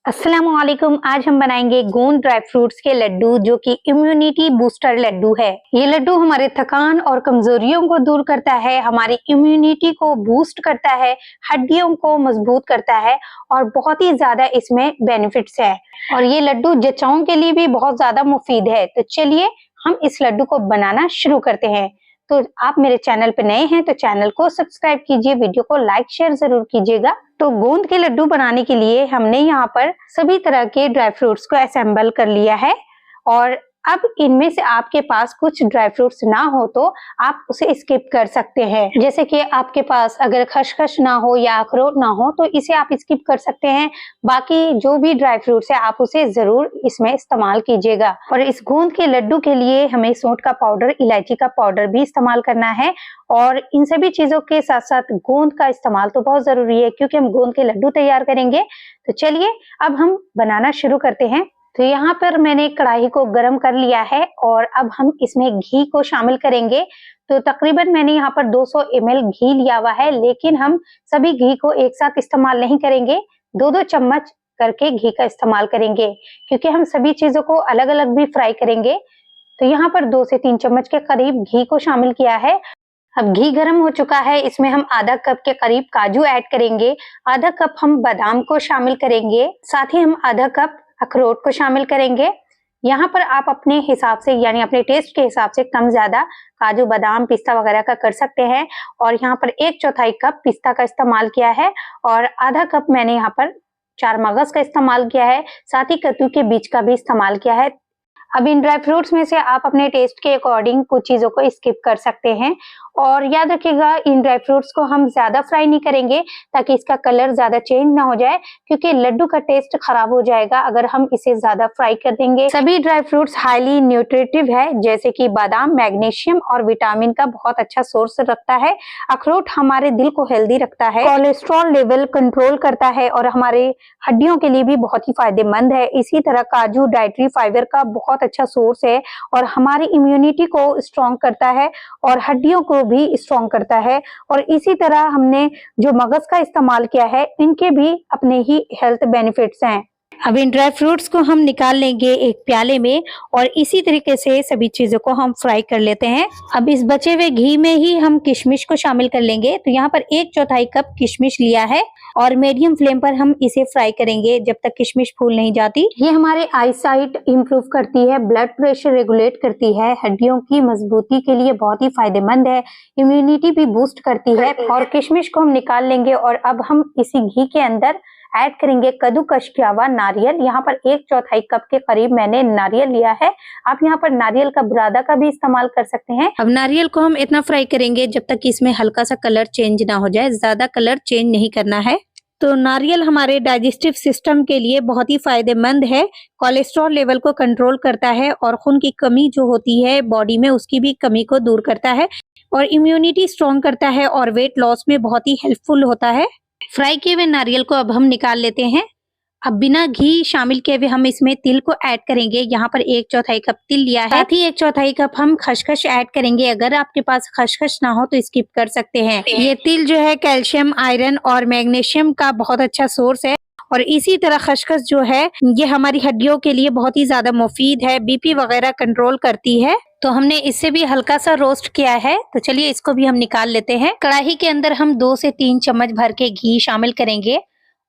अस्सलाम वालेकुम। आज हम बनाएंगे गोंद ड्राई फ्रूट्स के लड्डू जो कि इम्यूनिटी बूस्टर लड्डू है। ये लड्डू हमारे थकान और कमजोरियों को दूर करता है, हमारी इम्यूनिटी को बूस्ट करता है, हड्डियों को मजबूत करता है और बहुत ही ज्यादा इसमें बेनिफिट्स है। और ये लड्डू जच्चाओं के लिए भी बहुत ज्यादा मुफीद है। तो चलिए हम इस लड्डू को बनाना शुरू करते हैं। तो आप मेरे चैनल पे नए हैं तो चैनल को सब्सक्राइब कीजिए, वीडियो को लाइक शेयर जरूर कीजिएगा। तो गोंद के लड्डू बनाने के लिए हमने यहाँ पर सभी तरह के ड्राई फ्रूट्स को असेंबल कर लिया है। और अब इनमें से आपके पास कुछ ड्राई फ्रूट्स ना हो तो आप उसे स्किप कर सकते हैं। जैसे कि आपके पास अगर खसखस ना हो या अखरोट ना हो तो इसे आप स्किप कर सकते हैं। बाकी जो भी ड्राई फ्रूट्स है आप उसे जरूर इसमें इस्तेमाल कीजिएगा। और इस गोंद के लड्डू के लिए हमें सौंठ का पाउडर, इलायची का पाउडर भी इस्तेमाल करना है। और इन सभी चीजों के साथ साथ गोंद का इस्तेमाल तो बहुत जरूरी है क्योंकि हम गोंद के लड्डू तैयार करेंगे। तो चलिए अब हम बनाना शुरू करते हैं। तो यहाँ पर मैंने कढ़ाई को गर्म कर लिया है और अब हम इसमें घी को शामिल करेंगे। तो तकरीबन मैंने यहाँ पर 200 ml घी लिया हुआ है, लेकिन हम सभी घी को एक साथ इस्तेमाल नहीं करेंगे, 2-2 चम्मच करके घी का इस्तेमाल करेंगे क्योंकि हम सभी चीजों को अलग अलग भी फ्राई करेंगे। तो यहाँ पर 2 से 3 चम्मच के करीब घी को शामिल किया है। अब घी गर्म हो चुका है, इसमें हम आधा कप के करीब काजू ऐड करेंगे, आधा कप हम बादाम को शामिल करेंगे, साथ ही हम आधा कप अखरोट को शामिल करेंगे। यहाँ पर आप अपने हिसाब से यानी अपने टेस्ट के हिसाब से कम ज्यादा काजू, बादाम, पिस्ता वगैरह का कर सकते हैं। और यहाँ पर 1/4 कप पिस्ता का इस्तेमाल किया है और आधा कप मैंने यहाँ पर चार मगज का इस्तेमाल किया है, साथ ही कद्दू के बीज का भी इस्तेमाल किया है। अब इन ड्राई फ्रूट्स में से आप अपने टेस्ट के अकॉर्डिंग कुछ चीजों को स्किप कर सकते हैं। और याद रखिएगा इन ड्राई फ्रूट्स को हम ज्यादा फ्राई नहीं करेंगे ताकि इसका कलर ज्यादा चेंज ना हो जाए, क्योंकि लड्डू का टेस्ट खराब हो जाएगा अगर हम इसे ज्यादा फ्राई कर देंगे। सभी ड्राई फ्रूट्स हाईली न्यूट्रिटिव है, जैसे कि बादाम मैग्नीशियम और विटामिन का बहुत अच्छा सोर्स रखता है। अखरोट हमारे दिल को हेल्दी रखता है, कोलेस्ट्रॉल लेवल कंट्रोल करता है और हमारे हड्डियों के लिए भी बहुत ही फायदेमंद है। इसी तरह काजू डाइटरी फाइबर का बहुत अच्छा सोर्स है और हमारी इम्यूनिटी को स्ट्रॉन्ग करता है और हड्डियों को भी स्ट्रॉन्ग करता है। और इसी तरह हमने जो मगज का इस्तेमाल किया है, इनके भी अपने ही हेल्थ बेनिफिट्स हैं। अब इन ड्राई फ्रूट्स को हम निकाल लेंगे एक प्याले में और इसी तरीके से सभी चीजों को हम फ्राई कर लेते हैं। अब इस बचे हुए घी में ही हम किशमिश को शामिल कर लेंगे। तो यहाँ पर 1/4 कप किशमिश लिया है और मीडियम फ्लेम पर हम इसे फ्राई करेंगे जब तक किशमिश फूल नहीं जाती। ये हमारे आई साइट इम्प्रूव करती है, ब्लड प्रेशर रेगुलेट करती है, हड्डियों की मजबूती के लिए बहुत ही फायदेमंद है, इम्यूनिटी भी बूस्ट करती है। और किशमिश को हम निकाल लेंगे और अब हम इसी घी के अंदर ऐड करेंगे कद्दूकस किया हुआ नारियल। यहाँ पर 1/4 कप के करीब मैंने नारियल लिया है। आप यहाँ पर नारियल का बुरादा का भी इस्तेमाल कर सकते हैं। अब नारियल को हम इतना फ्राई करेंगे जब तक इसमें हल्का सा कलर चेंज ना हो जाए, ज्यादा कलर चेंज नहीं करना है। तो नारियल हमारे डाइजेस्टिव सिस्टम के लिए बहुत ही फायदेमंद है, कोलेस्ट्रॉल लेवल को कंट्रोल करता है और खून की कमी जो होती है बॉडी में उसकी भी कमी को दूर करता है और इम्यूनिटी स्ट्रॉन्ग करता है और वेट लॉस में बहुत ही हेल्पफुल होता है। फ्राई किए हुए नारियल को अब हम निकाल लेते हैं। अब बिना घी शामिल किए हुए हम इसमें तिल को ऐड करेंगे। यहाँ पर 1/4 कप तिल लिया है, साथ ही 1/4 कप हम खसखस ऐड करेंगे। अगर आपके पास खसखस ना हो तो स्किप कर सकते हैं। ये तिल जो है कैल्शियम, आयरन और मैग्नीशियम का बहुत अच्छा सोर्स है और इसी तरह खसखस जो है ये हमारी हड्डियों के लिए बहुत ही ज्यादा मुफीद है, बीपी वगैरह कंट्रोल करती है। तो हमने इससे भी हल्का सा रोस्ट किया है। तो चलिए इसको भी हम निकाल लेते हैं। कढ़ाई के अंदर हम 2 से 3 चम्मच भर के घी शामिल करेंगे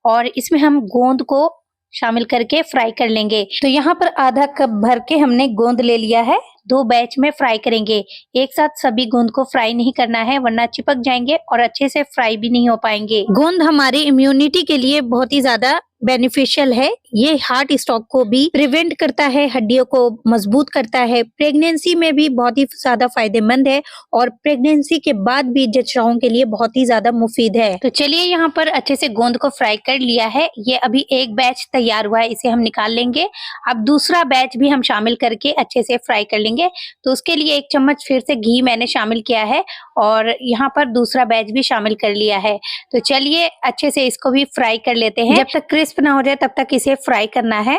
और इसमें हम गोंद को शामिल करके फ्राई कर लेंगे। तो यहाँ पर आधा कप भर के हमने गोंद ले लिया है, 2 बैच में फ्राई करेंगे। एक साथ सभी गोंद को फ्राई नहीं करना है वरना चिपक जाएंगे और अच्छे से फ्राई भी नहीं हो पाएंगे। गोंद हमारी इम्यूनिटी के लिए बहुत ही ज्यादा बेनिफिशियल है। ये हार्ट स्ट्रोक को भी प्रिवेंट करता है, हड्डियों को मजबूत करता है, प्रेगनेंसी में भी बहुत ही ज्यादा फायदेमंद है और प्रेगनेंसी के बाद भी जच्चाओं के लिए बहुत ही ज्यादा मुफीद है। तो चलिए यहाँ पर अच्छे से गोंद को फ्राई कर लिया है। ये अभी एक बैच तैयार हुआ है, इसे हम निकाल लेंगे। अब दूसरा बैच भी हम शामिल करके अच्छे से फ्राई कर लेंगे। तो उसके लिए 1 चम्मच फिर से घी मैंने शामिल किया है और यहाँ पर दूसरा बैच भी शामिल कर लिया है। तो चलिए अच्छे से इसको भी फ्राई कर लेते हैं। जब तक क्रिस्प ना हो जाए तब तक इसे फ्राई करना है।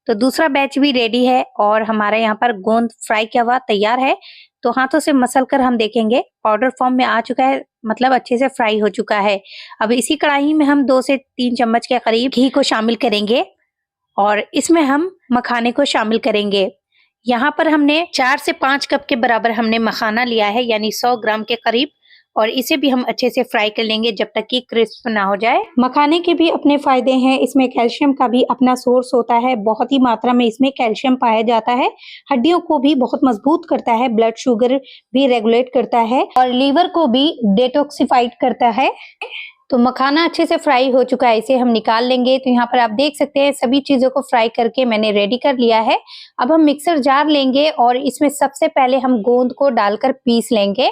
तो दूसरा बैच भी रेडी है और हमारा यहाँ पर गोंद फ्राई किया हुआ तैयार है। तो हाथों से मसल कर हम देखेंगे पाउडर फॉर्म में आ चुका है, मतलब अच्छे से फ्राई हो चुका है। अब इसी कढ़ाई में हम 2 से 3 चम्मच के करीब घी को शामिल करेंगे। और इसमें हम मखाने को शामिल करेंगे। यहाँ पर हमने 4 से 5 कप के बराबर हमने मखाना लिया है, यानी 100 ग्राम के करीब, और इसे भी हम अच्छे से फ्राई कर लेंगे जब तक कि क्रिस्प ना हो जाए। मखाने के भी अपने फायदे हैं, इसमें कैल्शियम का भी अपना सोर्स होता है, बहुत ही मात्रा में इसमें कैल्शियम पाया जाता है, हड्डियों को भी बहुत मजबूत करता है, ब्लड शुगर भी रेगुलेट करता है और लीवर को भी डिटॉक्सिफाइड करता है। तो मखाना अच्छे से फ्राई हो चुका है, इसे हम निकाल लेंगे। तो यहाँ पर आप देख सकते हैं सभी चीजों को फ्राई करके मैंने रेडी कर लिया है। अब हम मिक्सर जार लेंगे और इसमें सबसे पहले हम गोंद को डालकर पीस लेंगे।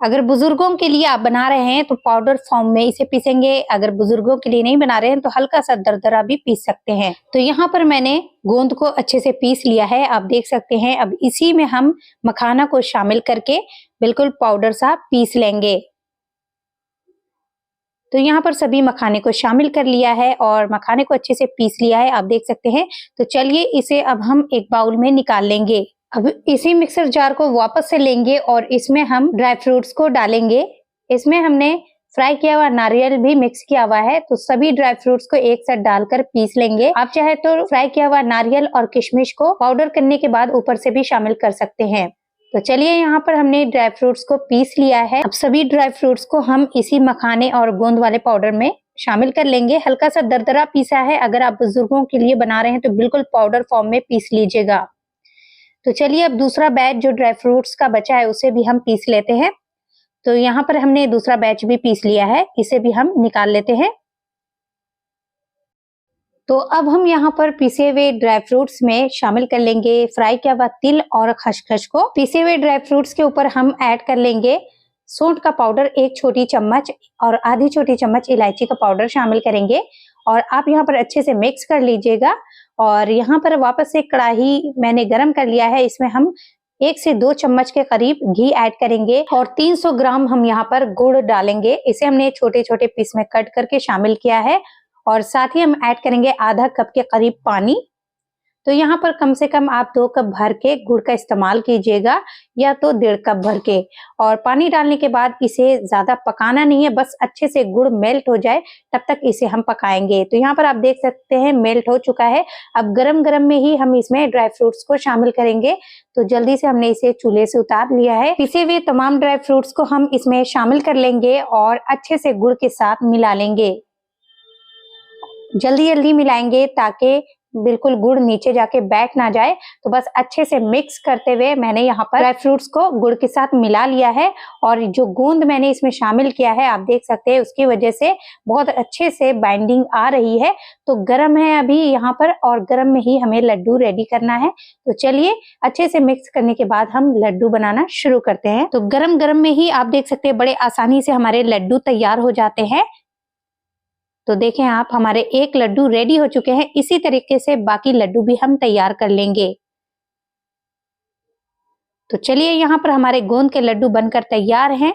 अगर बुजुर्गों के लिए आप बना रहे हैं तो पाउडर फॉर्म में इसे पीसेंगे, अगर बुजुर्गों के लिए नहीं बना रहे हैं तो हल्का सा दरदरा भी पीस सकते हैं। तो यहाँ पर मैंने गोंद को अच्छे से पीस लिया है, आप देख सकते हैं। अब इसी में हम मखाना को शामिल करके बिल्कुल पाउडर सा पीस लेंगे। तो यहाँ पर सभी मखाने को शामिल कर लिया है और मखाने को अच्छे से पीस लिया है, आप देख सकते हैं। तो चलिए इसे अब हम एक बाउल में निकाल लेंगे। अब इसी मिक्सर जार को वापस से लेंगे और इसमें हम ड्राई फ्रूट्स को डालेंगे। इसमें हमने फ्राई किया हुआ नारियल भी मिक्स किया हुआ है, तो सभी ड्राई फ्रूट्स को एक साथ डालकर पीस लेंगे। आप चाहे तो फ्राई किया हुआ नारियल और किशमिश को पाउडर करने के बाद ऊपर से भी शामिल कर सकते हैं। तो चलिए यहाँ पर हमने ड्राई फ्रूट्स को पीस लिया है। अब सभी ड्राई फ्रूट्स को हम इसी मखाने और गोंद वाले पाउडर में शामिल कर लेंगे। हल्का सा दरदरा पीसा है, अगर आप बुजुर्गों के लिए बना रहे हैं तो बिल्कुल पाउडर फॉर्म में पीस लीजिएगा। तो चलिए अब दूसरा बैच जो ड्राई फ्रूट्स का बचा है उसे भी हम पीस लेते हैं। तो यहाँ पर हमने दूसरा बैच भी पीस लिया है, इसे भी हम निकाल लेते हैं। तो अब हम यहाँ पर पीसे हुए ड्राई फ्रूट्स में शामिल कर लेंगे फ्राई किया हुआ तिल और खसखस को। पीसे हुए ड्राई फ्रूट्स के ऊपर हम ऐड कर लेंगे सौंठ का पाउडर 1 छोटी चम्मच और आधी छोटी चम्मच इलायची का पाउडर शामिल करेंगे और आप यहाँ पर अच्छे से मिक्स कर लीजिएगा। और यहाँ पर वापस से कढ़ाई मैंने गरम कर लिया है, इसमें हम 1 से 2 चम्मच के करीब घी ऐड करेंगे और 300 ग्राम हम यहाँ पर गुड़ डालेंगे। इसे हमने छोटे छोटे पीस में कट करके शामिल किया है और साथ ही हम ऐड करेंगे आधा कप के करीब पानी। तो यहाँ पर कम से कम आप 2 कप भर के गुड़ का इस्तेमाल कीजिएगा या तो 1.5 कप भर के। और पानी डालने के बाद इसे ज्यादा पकाना नहीं है, बस अच्छे से गुड़ मेल्ट हो जाए तब तक इसे हम पकाएंगे। तो यहाँ पर आप देख सकते हैं मेल्ट हो चुका है। अब गरम गरम में ही हम इसमें ड्राई फ्रूट्स को शामिल करेंगे। तो जल्दी से हमने इसे चूल्हे से उतार लिया है। पिसे हुए तमाम ड्राई फ्रूट्स को हम इसमें शामिल कर लेंगे और अच्छे से गुड़ के साथ मिला लेंगे। जल्दी जल्दी मिलाएंगे ताकि बिल्कुल गुड़ नीचे जाके बैठ ना जाए। तो बस अच्छे से मिक्स करते हुए मैंने यहाँ पर ड्राई फ्रूट्स को गुड़ के साथ मिला लिया है और जो गोंद मैंने इसमें शामिल किया है आप देख सकते हैं उसकी वजह से बहुत अच्छे से बाइंडिंग आ रही है। तो गरम है अभी यहाँ पर और गरम में ही हमें लड्डू रेडी करना है। तो चलिए अच्छे से मिक्स करने के बाद हम लड्डू बनाना शुरू करते हैं। तो गरम गरम में ही आप देख सकते हैं बड़े आसानी से हमारे लड्डू तैयार हो जाते हैं। तो देखें आप हमारे एक लड्डू रेडी हो चुके हैं। इसी तरीके से बाकी लड्डू भी हम तैयार कर लेंगे। तो चलिए यहाँ पर हमारे गोंद के लड्डू बनकर तैयार हैं।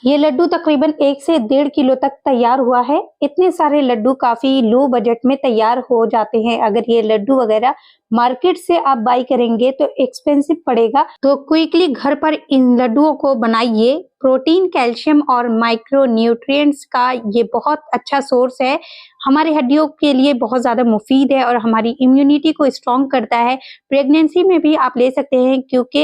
ये लड्डू तकरीबन 1 से 1.5 किलो तक तैयार हुआ है। इतने सारे लड्डू काफी लो बजट में तैयार हो जाते हैं। अगर ये लड्डू वगैरह मार्केट से आप बाई करेंगे तो एक्सपेंसिव पड़ेगा। तो क्विकली घर पर इन लड्डुओं को बनाइए। प्रोटीन, कैल्शियम और माइक्रो न्यूट्रिएंट्स का ये बहुत अच्छा सोर्स है। हमारी हड्डियों के लिए बहुत ज्यादा मुफीद है और हमारी इम्यूनिटी को स्ट्रॉन्ग करता है। प्रेगनेंसी में भी आप ले सकते हैं क्योंकि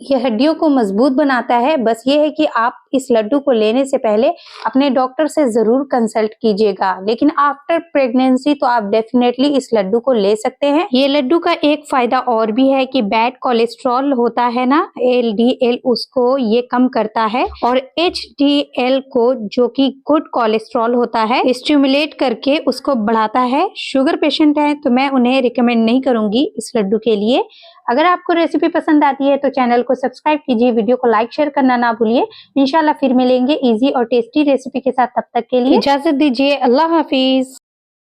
ये हड्डियों को मजबूत बनाता है। बस ये है कि आप इस लड्डू को लेने से पहले अपने डॉक्टर से जरूर कंसल्ट कीजिएगा। लेकिन आफ्टर प्रेगनेंसी तो आप डेफिनेटली इस लड्डू को ले सकते हैं। ये लड्डू का एक फायदा और भी है कि बैड कोलेस्ट्रॉल होता है ना, LDL, उसको ये कम करता है और HDL को, जो कि गुड कोलेस्ट्रॉल होता है, स्टिमुलेट करके उसको बढ़ाता है। शुगर पेशेंट है तो मैं उन्हें रिकमेंड नहीं करूंगी इस लड्डू के लिए। अगर आपको रेसिपी पसंद आती है तो चैनल को सब्सक्राइब कीजिए, वीडियो को लाइक शेयर करना ना भूलिए। इंशाल्लाह फिर मिलेंगे इजी और टेस्टी रेसिपी के साथ। तब तक के लिए इजाजत दीजिए। अल्लाह हाफिज।